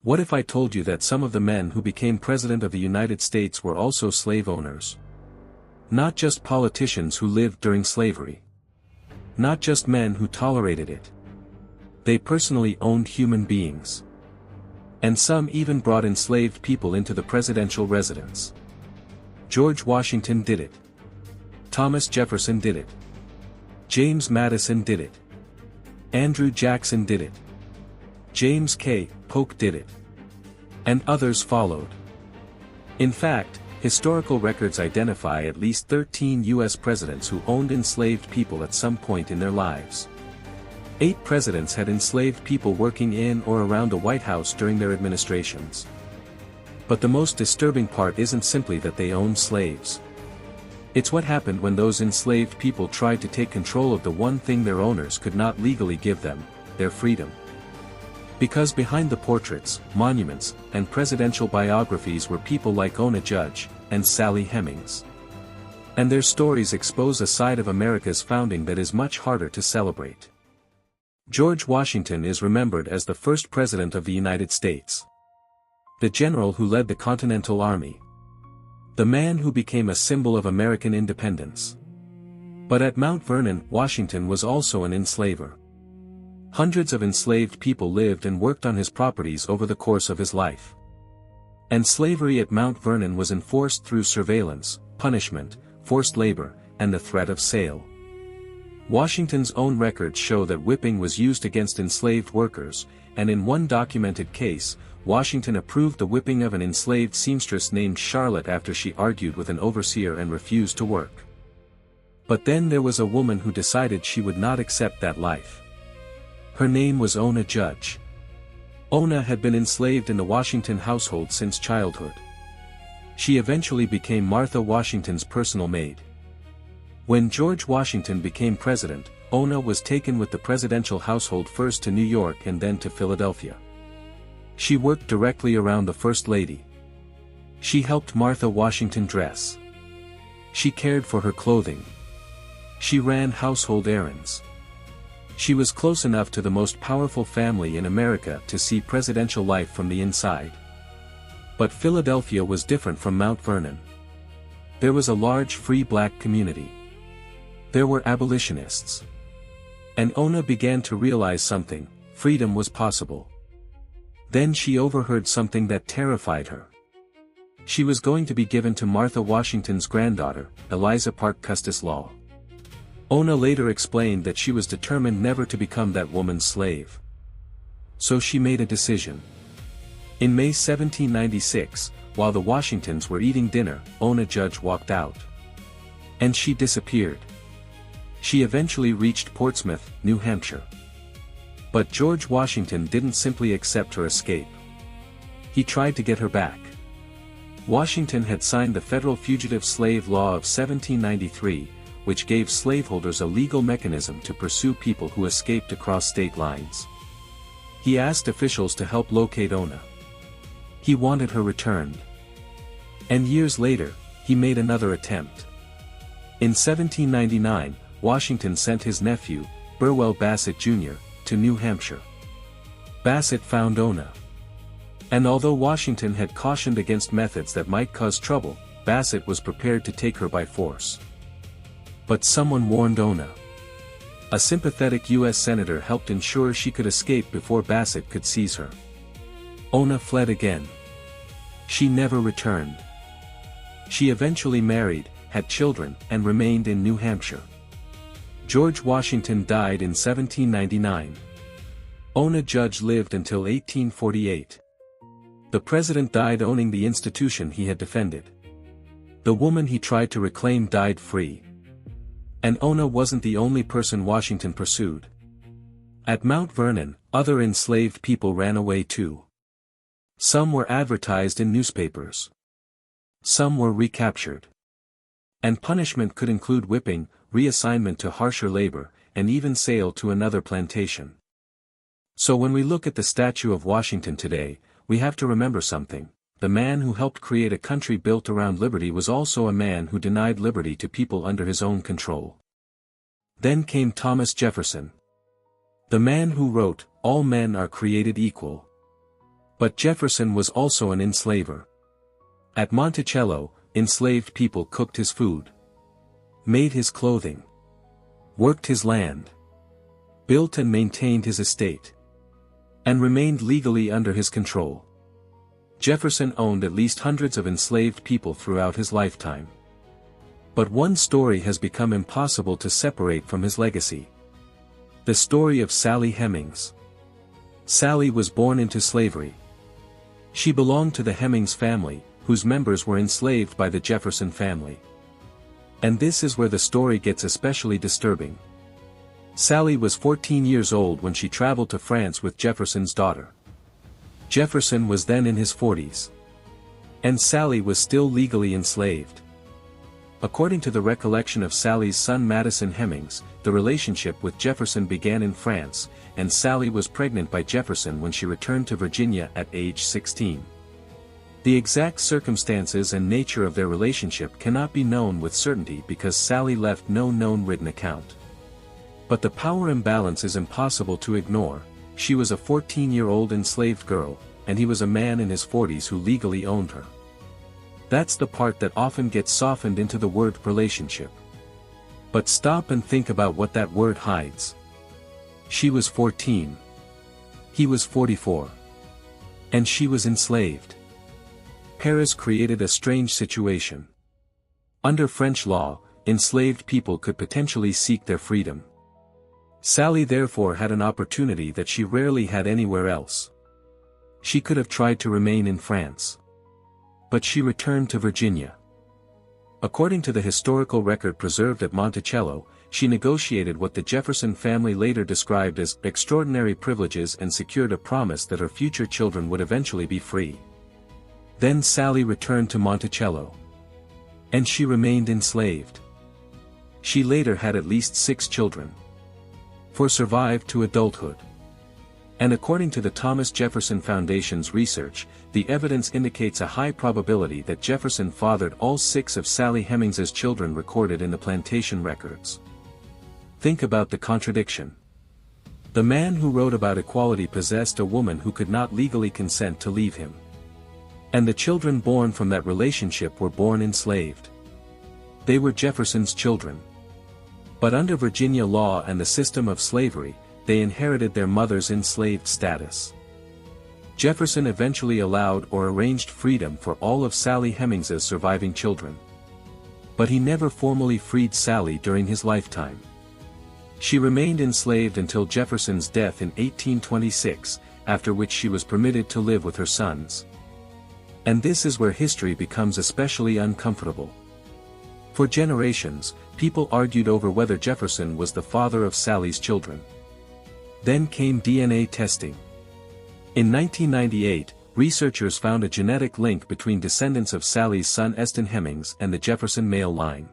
What if I told you that some of the men who became President of the United States were also slave owners? Not just politicians who lived during slavery. Not just men who tolerated it. They personally owned human beings. And some even brought enslaved people into the presidential residence. George Washington did it. Thomas Jefferson did it. James Madison did it. Andrew Jackson did it. James K. Polk did it. And others followed. In fact, historical records identify at least 13 U.S. presidents who owned enslaved people at some point in their lives. 8 presidents had enslaved people working in or around the White House during their administrations. But the most disturbing part isn't simply that they owned slaves. It's what happened when those enslaved people tried to take control of the one thing their owners could not legally give them, their freedom. Because behind the portraits, monuments, and presidential biographies were people like Ona Judge and Sally Hemings. And their stories expose a side of America's founding that is much harder to celebrate. George Washington is remembered as the first president of the United States. The general who led the Continental Army. The man who became a symbol of American independence. But at Mount Vernon, Washington was also an enslaver. Hundreds of enslaved people lived and worked on his properties over the course of his life. And slavery at Mount Vernon was enforced through surveillance, punishment, forced labor, and the threat of sale. Washington's own records show that whipping was used against enslaved workers, and in one documented case, Washington approved the whipping of an enslaved seamstress named Charlotte after she argued with an overseer and refused to work. But then there was a woman who decided she would not accept that life. Her name was Ona Judge. Ona had been enslaved in the Washington household since childhood. She eventually became Martha Washington's personal maid. When George Washington became president, Ona was taken with the presidential household first to New York and then to Philadelphia. She worked directly around the First Lady. She helped Martha Washington dress. She cared for her clothing. She ran household errands. She was close enough to the most powerful family in America to see presidential life from the inside. But Philadelphia was different from Mount Vernon. There was a large free black community. There were abolitionists. And Ona began to realize something: freedom was possible. Then she overheard something that terrified her. She was going to be given to Martha Washington's granddaughter, Eliza Parke Custis Law. Ona later explained that she was determined never to become that woman's slave. So she made a decision. In May 1796, while the Washingtons were eating dinner, Ona Judge walked out. And she disappeared. She eventually reached Portsmouth, New Hampshire. But George Washington didn't simply accept her escape. He tried to get her back. Washington had signed the Federal Fugitive Slave Law of 1793, which gave slaveholders a legal mechanism to pursue people who escaped across state lines. He asked officials to help locate Ona. He wanted her returned. And years later, he made another attempt. In 1799, Washington sent his nephew, Burwell Bassett Jr., to New Hampshire. Bassett found Ona. And although Washington had cautioned against methods that might cause trouble, Bassett was prepared to take her by force. But someone warned Ona. A sympathetic U.S. senator helped ensure she could escape before Bassett could seize her. Ona fled again. She never returned. She eventually married, had children, and remained in New Hampshire. George Washington died in 1799. Ona Judge lived until 1848. The president died owning the institution he had defended. The woman he tried to reclaim died free. And Ona wasn't the only person Washington pursued. At Mount Vernon, other enslaved people ran away too. Some were advertised in newspapers. Some were recaptured. And punishment could include whipping, reassignment to harsher labor, and even sale to another plantation. So when we look at the statue of Washington today, we have to remember something: the man who helped create a country built around liberty was also a man who denied liberty to people under his own control. Then came Thomas Jefferson. The man who wrote, "All men are created equal." But Jefferson was also an enslaver. At Monticello, enslaved people cooked his food, made his clothing, worked his land, built and maintained his estate, and remained legally under his control. Jefferson owned at least hundreds of enslaved people throughout his lifetime. But one story has become impossible to separate from his legacy. The story of Sally Hemings. Sally was born into slavery. She belonged to the Hemings family, whose members were enslaved by the Jefferson family. And this is where the story gets especially disturbing. Sally was 14 years old when she traveled to France with Jefferson's daughter. Jefferson was then in his 40s. And Sally was still legally enslaved. According to the recollection of Sally's son Madison Hemings, the relationship with Jefferson began in France, and Sally was pregnant by Jefferson when she returned to Virginia at age 16. The exact circumstances and nature of their relationship cannot be known with certainty because Sally left no known written account. But the power imbalance is impossible to ignore. She was a 14-year-old enslaved girl, and he was a man in his 40s who legally owned her. That's the part that often gets softened into the word relationship. But stop and think about what that word hides. She was 14. He was 44. And she was enslaved. Paris created a strange situation. Under French law, enslaved people could potentially seek their freedom. Sally therefore had an opportunity that she rarely had anywhere else. She could have tried to remain in France. But she returned to Virginia. According to the historical record preserved at Monticello, she negotiated what the Jefferson family later described as extraordinary privileges and secured a promise that her future children would eventually be free. Then Sally returned to Monticello. And she remained enslaved. She later had at least 6 children. 4 survived to adulthood. And according to the Thomas Jefferson Foundation's research, the evidence indicates a high probability that Jefferson fathered all 6 of Sally Hemings's children recorded in the plantation records. Think about the contradiction. The man who wrote about equality possessed a woman who could not legally consent to leave him. And the children born from that relationship were born enslaved. They were Jefferson's children. But under Virginia law and the system of slavery, they inherited their mother's enslaved status. Jefferson eventually allowed or arranged freedom for all of Sally Hemings's surviving children. But he never formally freed Sally during his lifetime. She remained enslaved until Jefferson's death in 1826, after which she was permitted to live with her sons. And this is where history becomes especially uncomfortable. For generations, people argued over whether Jefferson was the father of Sally's children. Then came DNA testing. In 1998, researchers found a genetic link between descendants of Sally's son Eston Hemings and the Jefferson male line.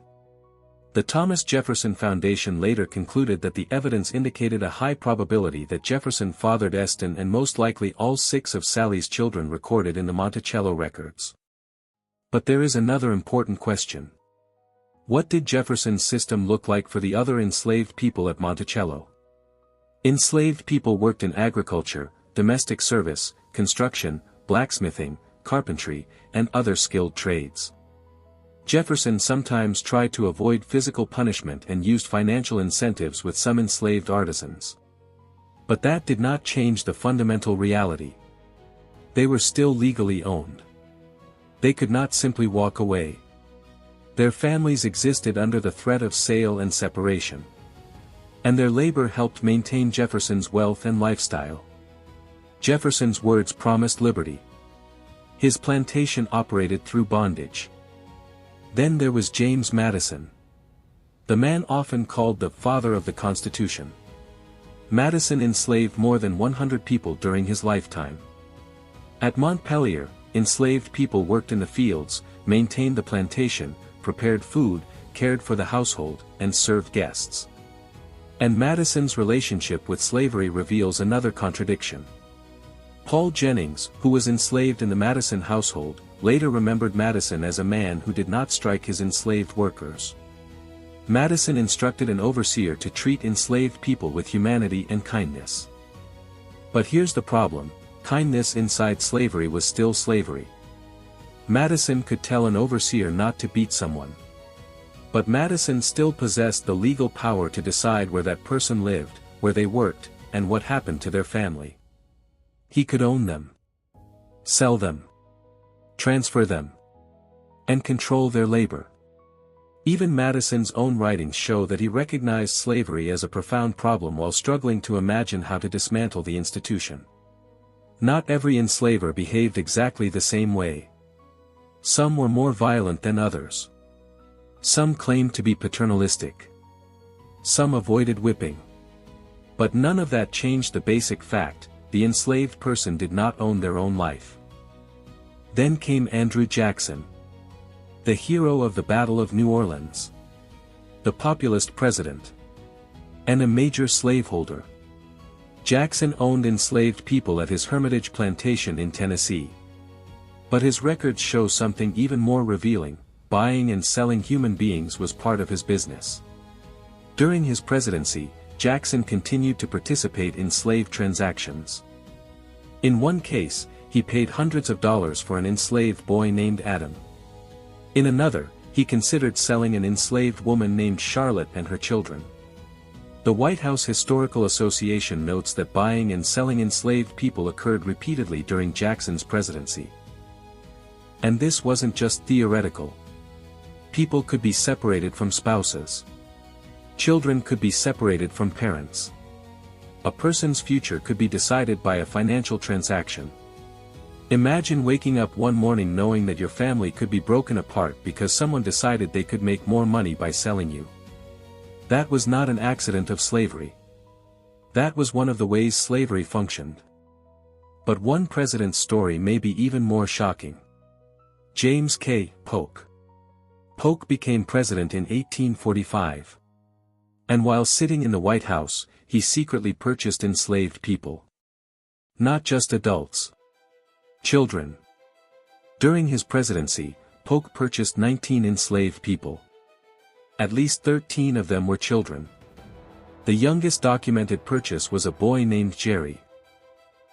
The Thomas Jefferson Foundation later concluded that the evidence indicated a high probability that Jefferson fathered Eston and most likely all 6 of Sally's children recorded in the Monticello records. But there is another important question. What did Jefferson's system look like for the other enslaved people at Monticello? Enslaved people worked in agriculture, domestic service, construction, blacksmithing, carpentry, and other skilled trades. Jefferson sometimes tried to avoid physical punishment and used financial incentives with some enslaved artisans. But that did not change the fundamental reality. They were still legally owned. They could not simply walk away. Their families existed under the threat of sale and separation. And their labor helped maintain Jefferson's wealth and lifestyle. Jefferson's words promised liberty. His plantation operated through bondage. Then there was James Madison. The man often called the father of the Constitution. Madison enslaved more than 100 people during his lifetime. At Montpelier, enslaved people worked in the fields, maintained the plantation, prepared food, cared for the household, and served guests. And Madison's relationship with slavery reveals another contradiction. Paul Jennings, who was enslaved in the Madison household, later remembered Madison as a man who did not strike his enslaved workers. Madison instructed an overseer to treat enslaved people with humanity and kindness. But here's the problem: kindness inside slavery was still slavery. Madison could tell an overseer not to beat someone. But Madison still possessed the legal power to decide where that person lived, where they worked, and what happened to their family. He could own them, sell them, transfer them, and control their labor. Even Madison's own writings show that he recognized slavery as a profound problem while struggling to imagine how to dismantle the institution. Not every enslaver behaved exactly the same way. Some were more violent than others. Some claimed to be paternalistic. Some avoided whipping. But none of that changed the basic fact: the enslaved person did not own their own life. Then came Andrew Jackson, the hero of the Battle of New Orleans, the populist president, and a major slaveholder. Jackson owned enslaved people at his Hermitage plantation in Tennessee. But his records show something even more revealing: buying and selling human beings was part of his business. During his presidency, Jackson continued to participate in slave transactions. In one case, he paid hundreds of dollars for an enslaved boy named Adam. In another, he considered selling an enslaved woman named Charlotte and her children. The White House Historical Association notes that buying and selling enslaved people occurred repeatedly during Jackson's presidency. And this wasn't just theoretical. People could be separated from spouses. Children could be separated from parents. A person's future could be decided by a financial transaction. Imagine waking up one morning knowing that your family could be broken apart because someone decided they could make more money by selling you. That was not an accident of slavery. That was one of the ways slavery functioned. But one president's story may be even more shocking. James K. Polk. Polk became president in 1845. And while sitting in the White House, he secretly purchased enslaved people. Not just adults. Children. During his presidency, Polk purchased 19 enslaved people. At least 13 of them were children. The youngest documented purchase was a boy named Jerry.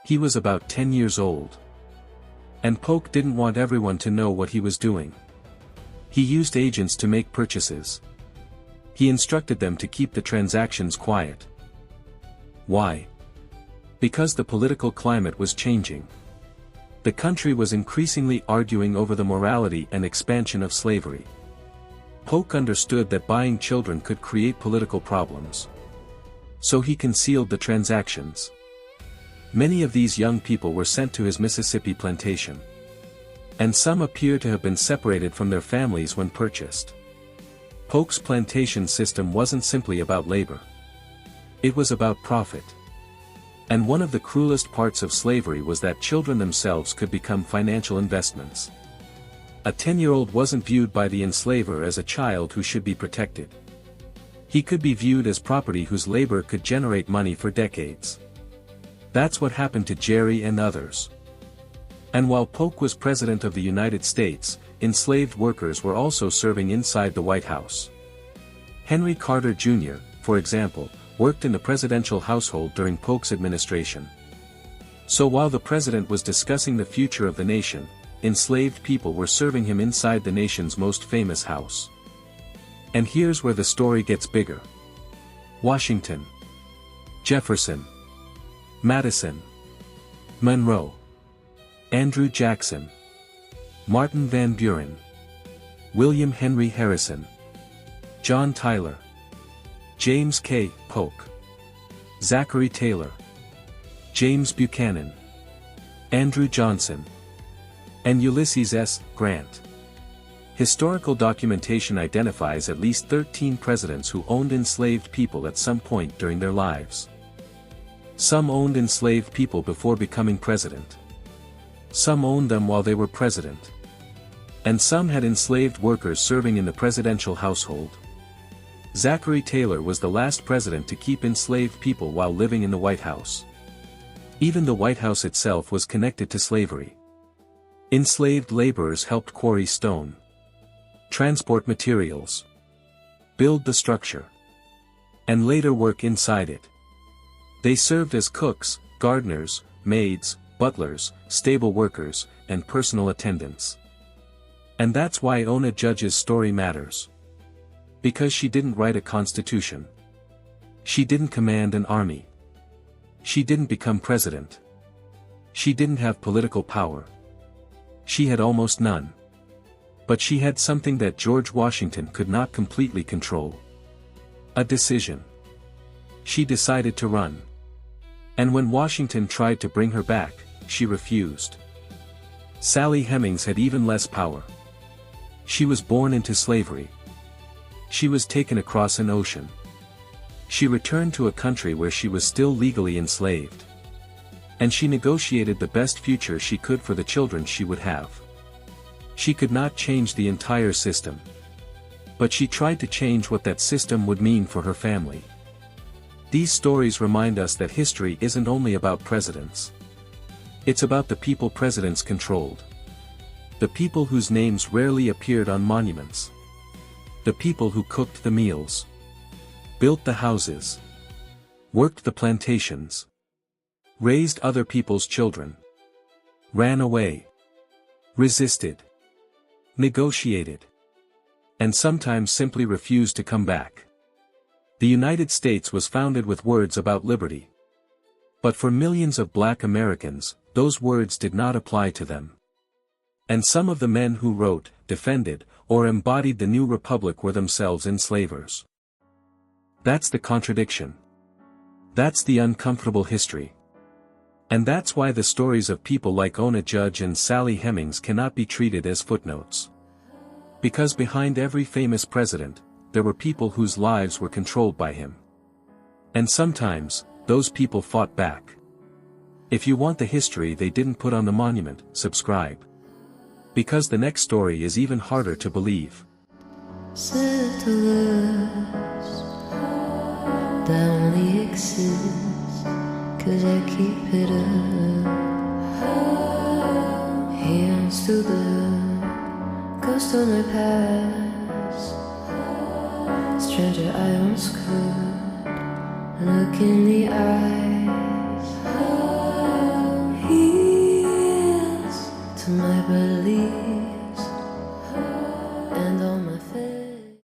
He was about 10 years old. And Polk didn't want everyone to know what he was doing. He used agents to make purchases. He instructed them to keep the transactions quiet. Why? Because the political climate was changing. The country was increasingly arguing over the morality and expansion of slavery. Polk understood that buying children could create political problems. So he concealed the transactions. Many of these young people were sent to his Mississippi plantation. And some appear to have been separated from their families when purchased. Polk's plantation system wasn't simply about labor. It was about profit. And one of the cruelest parts of slavery was that children themselves could become financial investments. A 10-year-old wasn't viewed by the enslaver as a child who should be protected. He could be viewed as property whose labor could generate money for decades. That's what happened to Jerry and others. And while Polk was President of the United States, enslaved workers were also serving inside the White House. Henry Carter Jr., for example, worked in the presidential household during Polk's administration. So while the president was discussing the future of the nation, enslaved people were serving him inside the nation's most famous house. And here's where the story gets bigger. Washington, Jefferson, Madison, Monroe, Andrew Jackson, Martin Van Buren, William Henry Harrison, John Tyler, James K. Polk, Zachary Taylor, James Buchanan, Andrew Johnson, and Ulysses S. Grant. Historical documentation identifies at least 13 presidents who owned enslaved people at some point during their lives. Some owned enslaved people before becoming president. Some owned them while they were president. And some had enslaved workers serving in the presidential household. Zachary Taylor was the last president to keep enslaved people while living in the White House. Even the White House itself was connected to slavery. Enslaved laborers helped quarry stone, transport materials, build the structure, and later work inside it. They served as cooks, gardeners, maids, butlers, stable workers, and personal attendants. And that's why Ona Judge's story matters. Because she didn't write a constitution. She didn't command an army. She didn't become president. She didn't have political power. She had almost none. But she had something that George Washington could not completely control. A decision. She decided to run. And when Washington tried to bring her back, she refused. Sally Hemings had even less power. She was born into slavery. She was taken across an ocean. She returned to a country where she was still legally enslaved. And she negotiated the best future she could for the children she would have. She could not change the entire system. But she tried to change what that system would mean for her family. These stories remind us that history isn't only about presidents. It's about the people presidents controlled. The people whose names rarely appeared on monuments. The people who cooked the meals. Built the houses. Worked the plantations. Raised other people's children. Ran away. Resisted. Negotiated. And sometimes simply refused to come back. The United States was founded with words about liberty. But for millions of Black Americans, those words did not apply to them. And some of the men who wrote, defended, or embodied the new republic were themselves enslavers. That's the contradiction. That's the uncomfortable history. And that's why the stories of people like Ona Judge and Sally Hemings cannot be treated as footnotes. Because behind every famous president, there were people whose lives were controlled by him. And sometimes, those people fought back. If you want the history they didn't put on the monument, subscribe. Because the next story is even harder to believe. Settlers, that only exists 'cause I keep it up. Hands to the ghost of my past. Stranger I once could look in the eye.